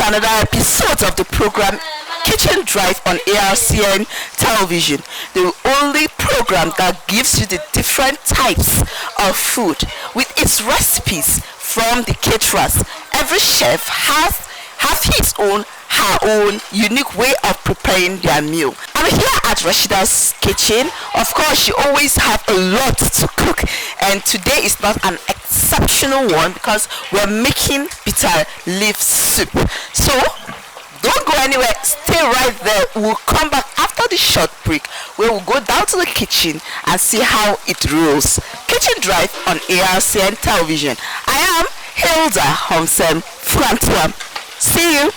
to another episode of the program Kitchen Drive on ARCN Television, the only program that gives you the different types of food with its recipes from the caterers. Every chef has his own, her own unique way of preparing their meal. I'm here at Rashida's kitchen. Of course, you always have a lot to cook, and today is not an exceptional one because we're making bitter leaf soup. So don't go anywhere, stay right there. We'll come back after the short break where we'll go down to the kitchen and see how it rolls. Kitchen Drive on ARCN Television. I am Hilda Homsem Frantua. See you.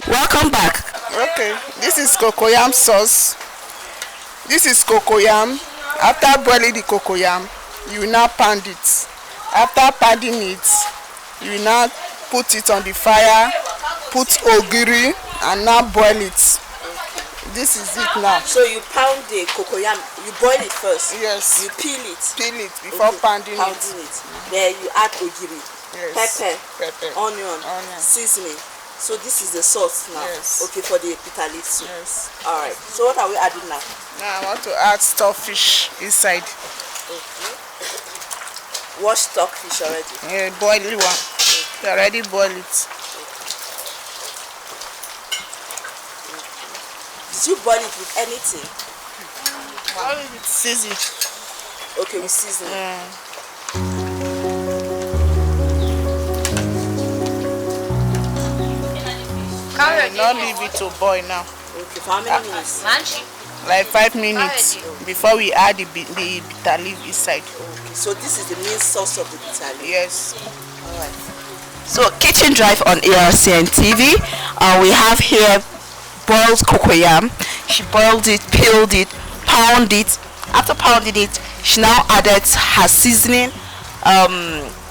Welcome back. Okay, this is cocoyam sauce. This is cocoyam. After boiling the cocoyam, you now pound it. After pounding it, you now put it on the fire, put ogiri, and now boil it. This is it now. So you pound the cocoyam, you boil it first. Yes. You peel it. Peel it before pounding it. Then you add ogiri, Yes. pepper, onion, seasoning. So this is the sauce now. Yes. Okay, for the bitter leaf soup. Yes. All right. So what are we adding now? Now I want to add stockfish inside. Okay. Wash stockfish already. Yeah, boil it one. You already boil it. Did you boil it with anything? Boil it with seasoning. Okay, with seasoning. Not leave it to boil now. Okay, for how many minutes? Like 5 minutes before we add the bitter leaf inside. Okay, so this is the main sauce of the bitter leaf. Yes. All right. So Kitchen Drive on ARCN TV. We have here boiled cocoyam. She boiled it, peeled it, pounded it. After pounding it, she now added her seasoning,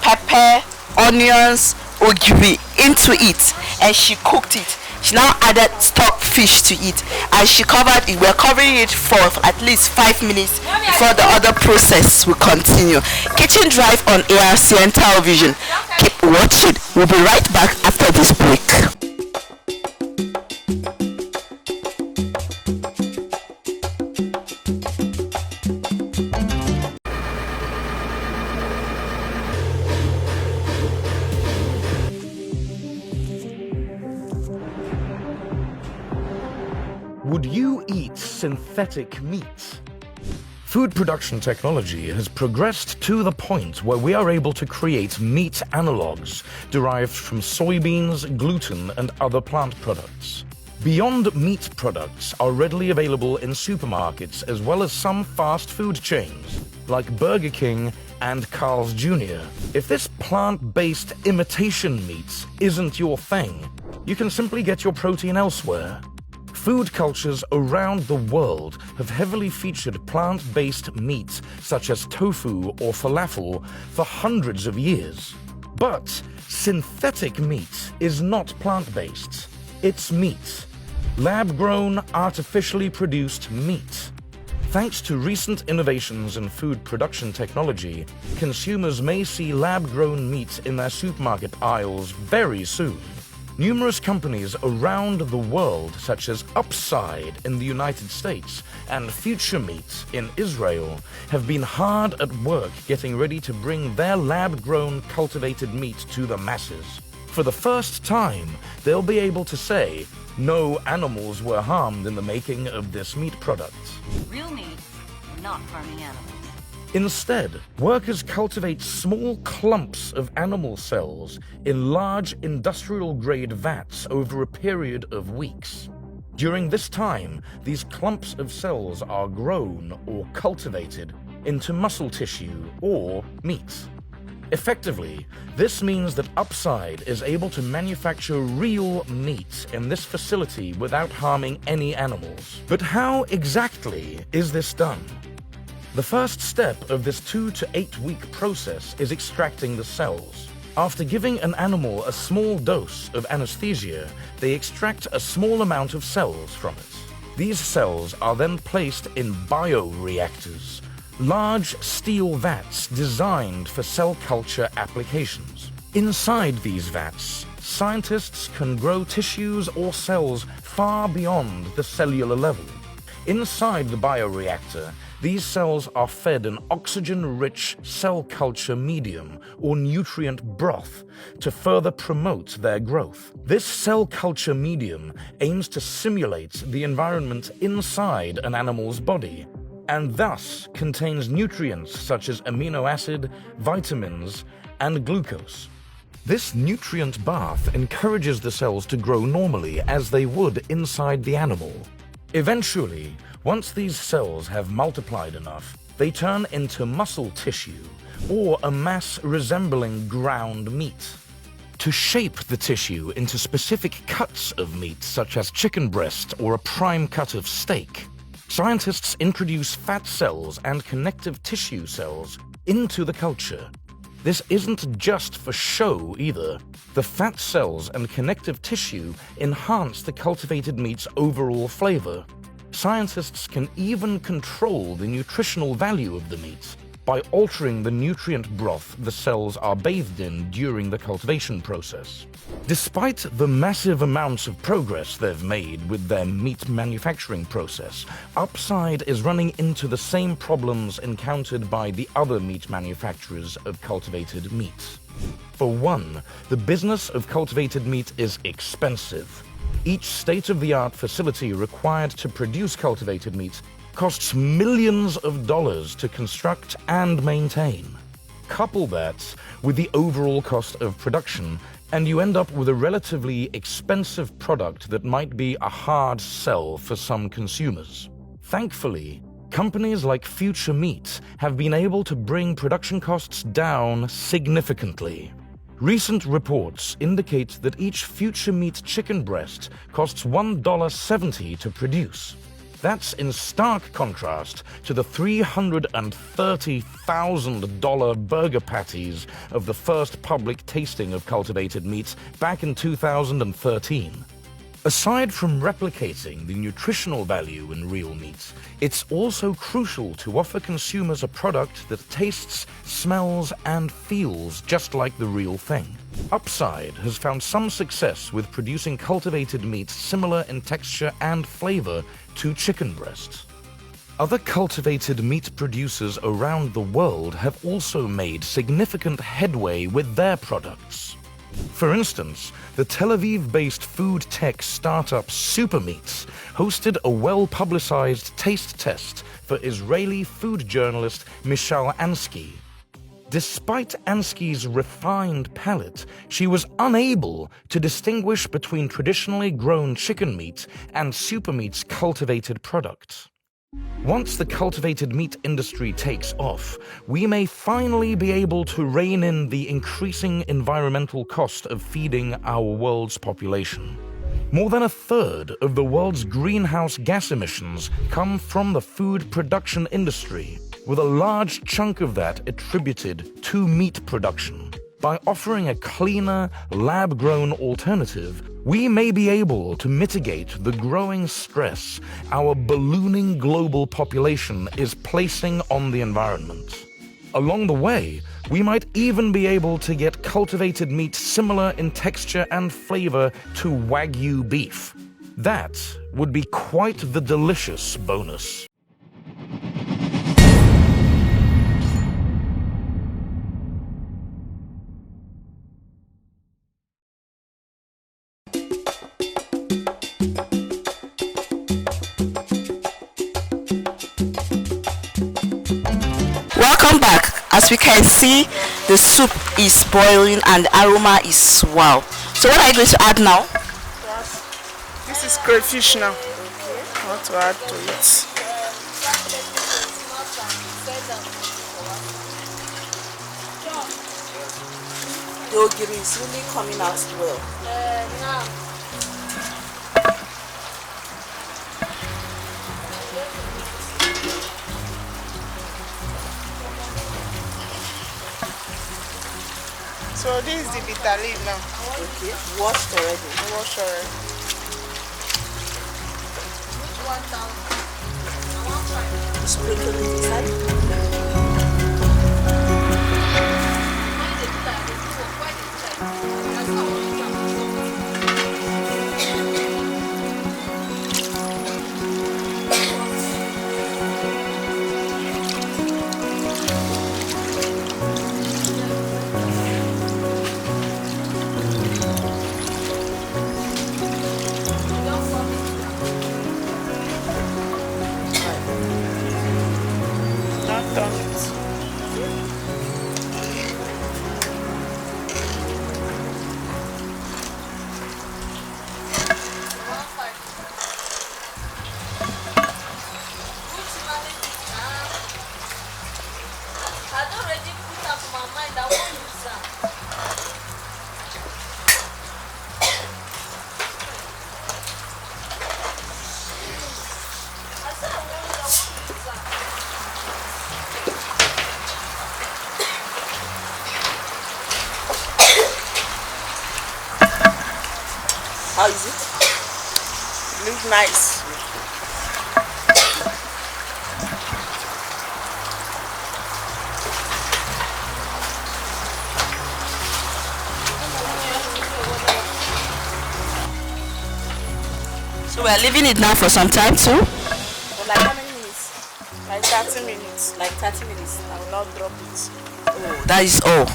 pepper, onions, ogiri into it, and she cooked it. She now added stockfish to it, and she covered it. We're covering it for at least 5 minutes before the other process will continue. Kitchen Drive on ARCN Television. Keep watching. We'll be right back after this break. Would you eat synthetic meat? Food production technology has progressed to the point where we are able to create meat analogues derived from soybeans, gluten, and other plant products. Beyond Meat products are readily available in supermarkets as well as some fast food chains like Burger King and Carl's Jr. If this plant-based imitation meat isn't your thing, you can simply get your protein elsewhere. Food cultures around the world have heavily featured plant-based meats such as tofu or falafel for hundreds of years. But synthetic meat is not plant-based. It's meat. Lab-grown, artificially produced meat. Thanks to recent innovations in food production technology, consumers may see lab-grown meat in their supermarket aisles very soon. Numerous companies around the world, such as Upside in the United States and Future Meat in Israel, have been hard at work getting ready to bring their lab-grown cultivated meat to the masses. For the first time, they'll be able to say, no animals were harmed in the making of this meat product. Real meat, not harming animals. Instead, workers cultivate small clumps of animal cells in large industrial-grade vats over a period of weeks. During this time, these clumps of cells are grown or cultivated into muscle tissue or meat. Effectively, this means that Upside is able to manufacture real meat in this facility without harming any animals. But how exactly is this done? The first step of this 2 to 8 week process is extracting the cells. After giving an animal a small dose of anesthesia, they extract a small amount of cells from it. These cells are then placed in bioreactors, large steel vats designed for cell culture applications. Inside these vats, scientists can grow tissues or cells far beyond the cellular level. Inside the bioreactor, these cells are fed an oxygen-rich cell culture medium or nutrient broth to further promote their growth. This cell culture medium aims to simulate the environment inside an animal's body, and thus contains nutrients such as amino acid, vitamins, and glucose. This nutrient bath encourages the cells to grow normally as they would inside the animal. Eventually, once these cells have multiplied enough, they turn into muscle tissue or a mass resembling ground meat. To shape the tissue into specific cuts of meat such as chicken breast or a prime cut of steak, scientists introduce fat cells and connective tissue cells into the culture. This isn't just for show either. The fat cells and connective tissue enhance the cultivated meat's overall flavor. Scientists can even control the nutritional value of the meat by altering the nutrient broth the cells are bathed in during the cultivation process. Despite the massive amounts of progress they've made with their meat manufacturing process, Upside is running into the same problems encountered by the other meat manufacturers of cultivated meat. For one, the business of cultivated meat is expensive. Each state-of-the-art facility required to produce cultivated meat costs millions of dollars to construct and maintain. Couple that with the overall cost of production, and you end up with a relatively expensive product that might be a hard sell for some consumers. Thankfully, companies like Future Meat have been able to bring production costs down significantly. Recent reports indicate that each Future Meat chicken breast costs $1.70 to produce. That's in stark contrast to the $330,000 burger patties of the first public tasting of cultivated meats back in 2013. Aside from replicating the nutritional value in real meat, it's also crucial to offer consumers a product that tastes, smells, and feels just like the real thing. Upside has found some success with producing cultivated meat similar in texture and flavor to chicken breast. Other cultivated meat producers around the world have also made significant headway with their products. For instance, the Tel Aviv-based food tech startup Supermeats hosted a well-publicized taste test for Israeli food journalist Michal Ansky. Despite Ansky's refined palate, she was unable to distinguish between traditionally grown chicken meat and Supermeat's cultivated product. Once the cultivated meat industry takes off, we may finally be able to rein in the increasing environmental cost of feeding our world's population. More than a third of the world's greenhouse gas emissions come from the food production industry, with a large chunk of that attributed to meat production. By offering a cleaner, lab-grown alternative, we may be able to mitigate the growing stress our ballooning global population is placing on the environment. Along the way, we might even be able to get cultivated meat similar in texture and flavor to Wagyu beef. That would be quite the delicious bonus. as we can see, the soup is boiling and the aroma is wow. So what are you going to add now? This is crayfish now. What to add to it? The ogiri is really coming out well. So this is the bitter leaf now. Okay, washed already. Wash already. Sprinkle it inside. Not done it. How is it? It looks nice. So we're leaving it now for some time too? For like how many minutes? Like 30 minutes. Like 30 minutes. I will not drop it. Oh, that is all.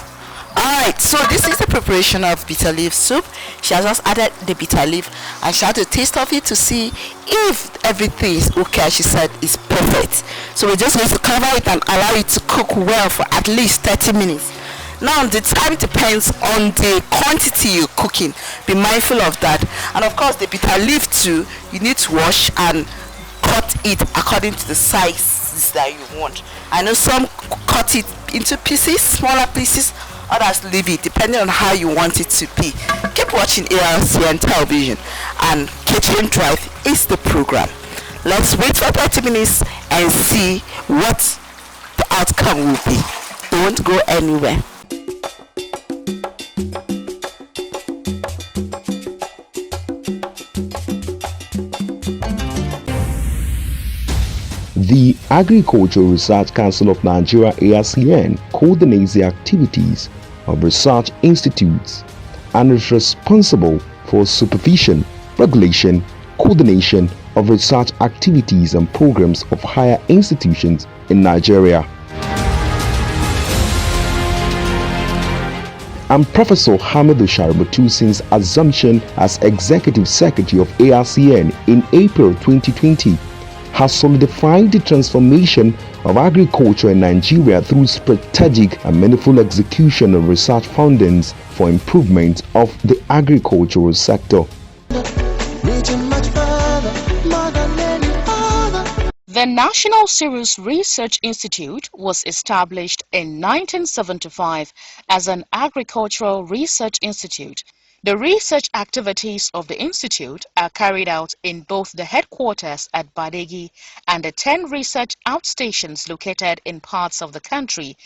Alright, so this is the preparation of bitter leaf soup. She has just added the bitter leaf and she had to taste of it to see if everything is okay. She said it's perfect. So we're just going to cover it and allow it to cook well for at least 30 minutes. Now the time depends on the quantity you're cooking. Be mindful of that. And of course the bitter leaf too, you need to wash and cut it according to the sizes that you want. I know some cut it into pieces, smaller pieces, others leave it depending on how you want it to be. Keep watching ARCN television, and Kitchen Drive is the program. Let's wait for 30 minutes and see what the outcome will be. Don't go anywhere. The Agricultural Research Council of Nigeria (ARCN) coordinates the activities of research institutes and is responsible for supervision, regulation, coordination of research activities and programs of higher institutions in Nigeria. And Professor Hamidu Shaributu, since assumption as Executive Secretary of ARCN in April 2020, has solidified the transformation of agriculture in Nigeria through strategic and meaningful execution of research findings for improvement of the agricultural sector. The National Cereals Research Institute was established in 1975 as an agricultural research institute. The research activities of the institute are carried out in both the headquarters at Badegi and the 10 research outstations located in parts of the country.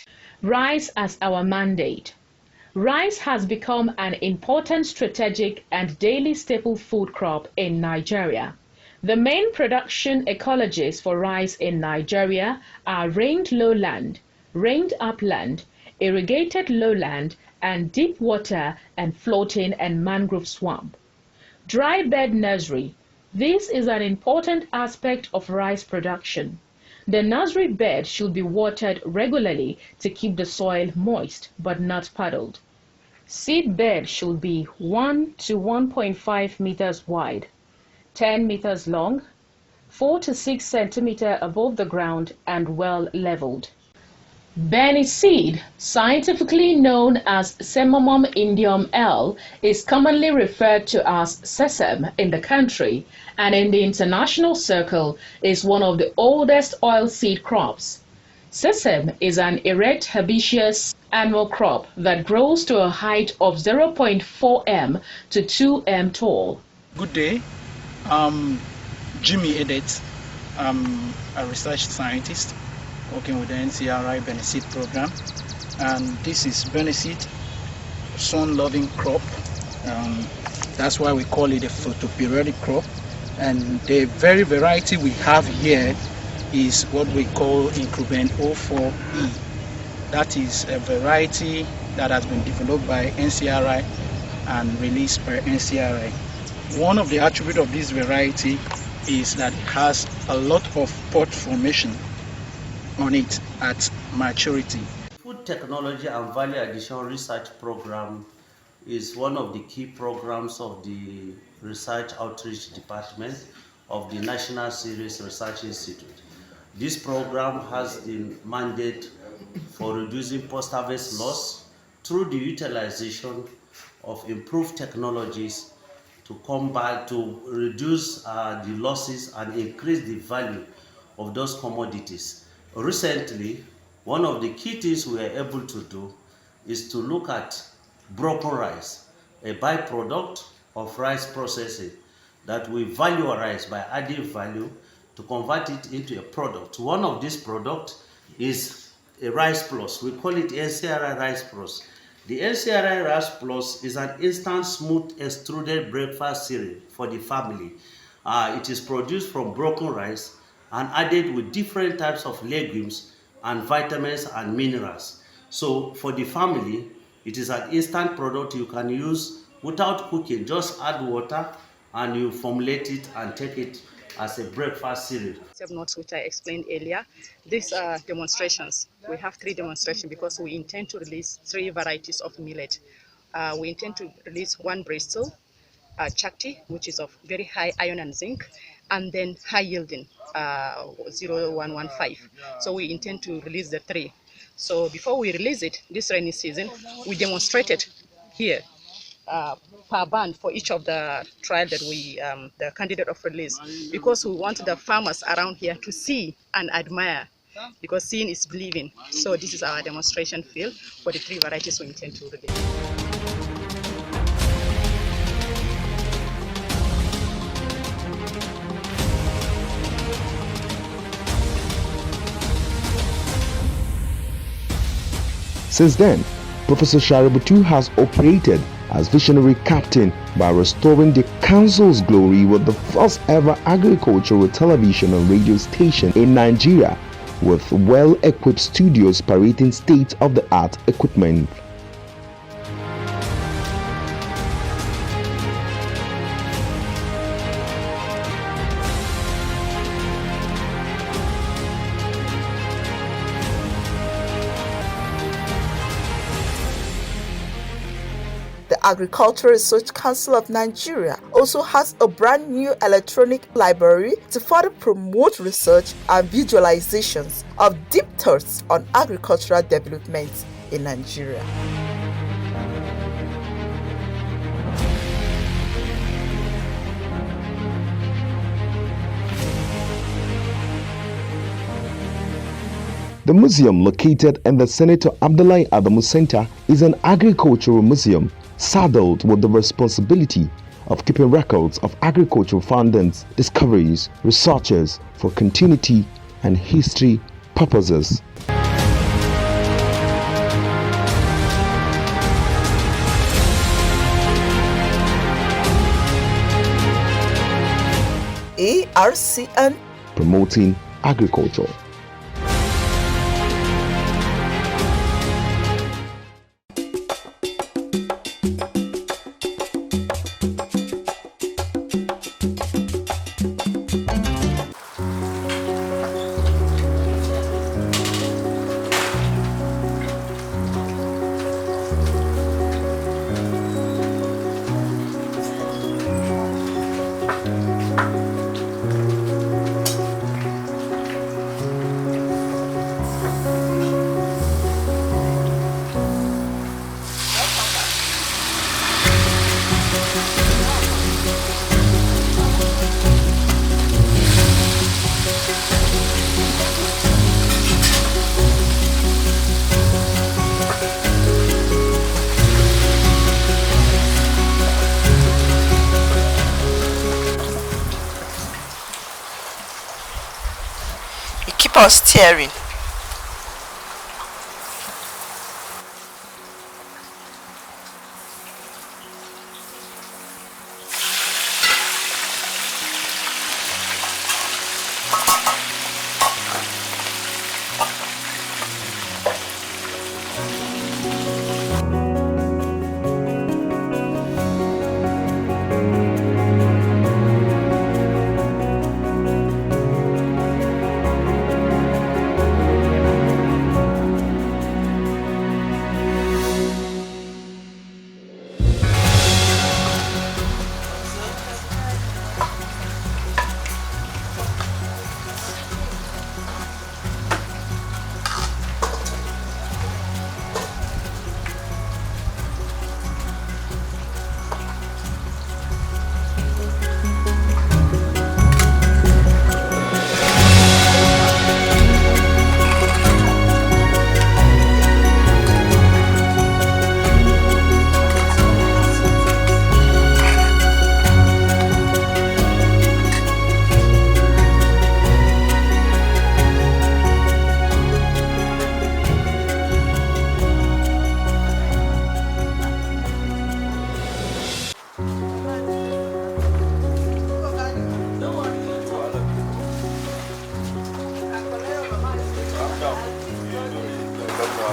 Rice as our mandate. Rice has become an important strategic and daily staple food crop in Nigeria. The main production ecologies for rice in Nigeria are rained lowland, rained upland, irrigated lowland, and deep water and floating and mangrove swamp. Dry bed nursery. This is an important aspect of rice production. The nursery bed should be watered regularly to keep the soil moist but not puddled. Seed bed should be 1 to 1.5 meters wide, 10 meters long, 4 to 6 centimeters above the ground and well leveled. Benny seed, scientifically known as Semomum indium L, is commonly referred to as sesame in the country and in the international circle is one of the oldest oilseed crops. Sesame is an erect herbaceous annual crop that grows to a height of 0.4 m to 2 m tall. Good day. I'm Jimmy Edet. I'm a research scientist working with the NCRI Beneseed program, and this is Beneseed sun-loving crop. That's why we call it a photoperiodic crop. And the very variety we have here is what we call Increment 04E. That is a variety that has been developed by NCRI and released by NCRI. One of the attributes of this variety is that it has a lot of pod formation on it at maturity. Food technology and value addition research program is one of the key programs of the research outreach department of the National Cereals Research Institute. This program has the mandate for reducing post-harvest loss through the utilization of improved technologies to combat, to reduce the losses and increase the value of those commodities. Recently, one of the key things we are able to do is to look at broken rice, a byproduct of rice processing, that we value rice by adding value to convert it into a product. One of these products is a rice plus. We call it NCRI Rice Plus. The NCRI Rice Plus is an instant smooth extruded breakfast cereal for the family. It is produced from broken rice and added with different types of legumes and vitamins and minerals. So for the family, it is an instant product you can use without cooking. Just add water and you formulate it and take it as a breakfast cereal. Notes which I explained earlier. These are demonstrations. We have 3 demonstrations because we intend to release 3 varieties of millet. We intend to release one Bristol, Chakti, which is of very high iron and zinc, and then high yielding 0115. So we intend to release the 3. So before we release it this rainy season, we demonstrated here per band for each of the trial that we, the candidate of release, because we want the farmers around here to see and admire, because seeing is believing. So this is our demonstration field for the 3 varieties we intend to release. Since then, Professor Shaributu has operated as visionary captain by restoring the council's glory with the first ever agricultural television and radio station in Nigeria, with well-equipped studios parading state-of-the-art equipment. The Agricultural Research Council of Nigeria also has a brand new electronic library to further promote research and visualizations of deep thoughts on agricultural development in Nigeria. The museum, located in the Senator Abdullahi Adamu Center, is an agricultural museum saddled with the responsibility of keeping records of agricultural findings, discoveries, researches for continuity and history purposes. ARCN, promoting agriculture. You keep on stirring.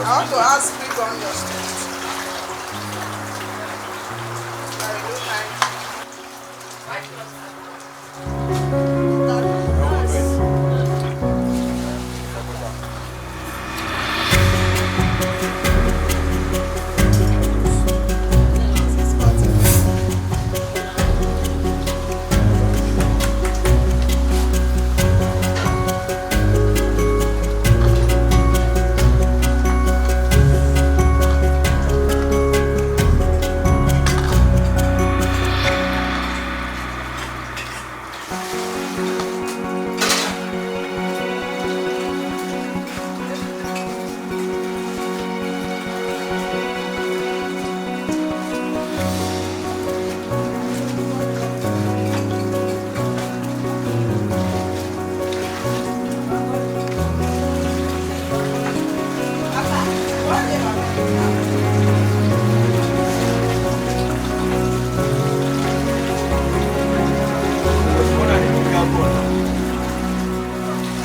I want to ask people on your street.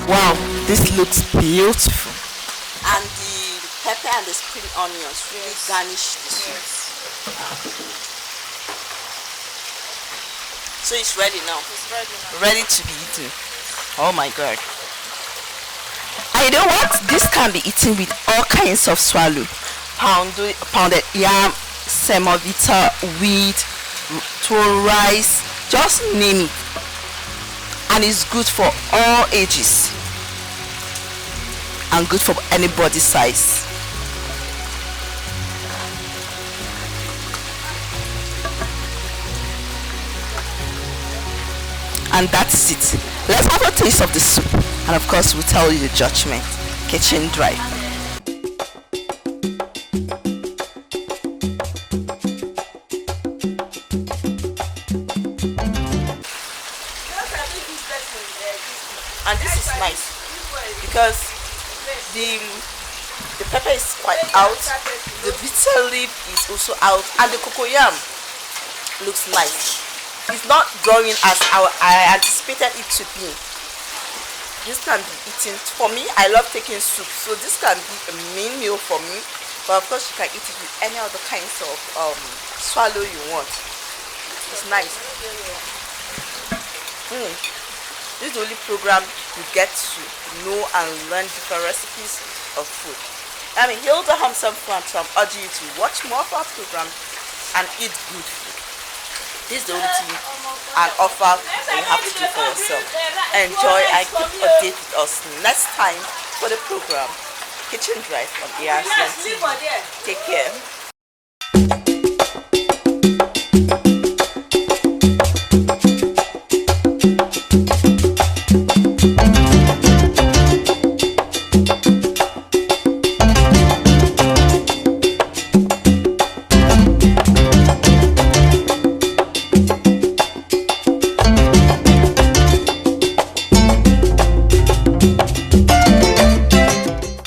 Wow, this looks beautiful. And the pepper and the spring onions really garnish the soup. So it's ready now. It's ready now. Ready to be eaten. Oh my god. I know what? This can be eaten with all kinds of swallow. Pounded yam, semovita, wheat, rice, just name it. And it's good for all ages. And good for any body size. And that's it. Let's have a taste of the soup, and of course we'll tell you the judgment. Kitchen Drive. And this is nice because the pepper is quite out, the bitter leaf is also out, and the cocoyam looks nice. It's not growing as I anticipated it to be. This can be eaten. For me, I love taking soup, so this can be a main meal for me. But of course, you can eat it with any other kinds of swallow you want. It's nice. This is the only program you get to know and learn different recipes of food. I mean, Hilda Hamson Plant, I'm urging you to watch more of our program and eat good food. This is the only thing and offer that you have to do for yourself. Enjoy and keep update with us next time for the program Kitchen Drive on ARCN TV. Take care.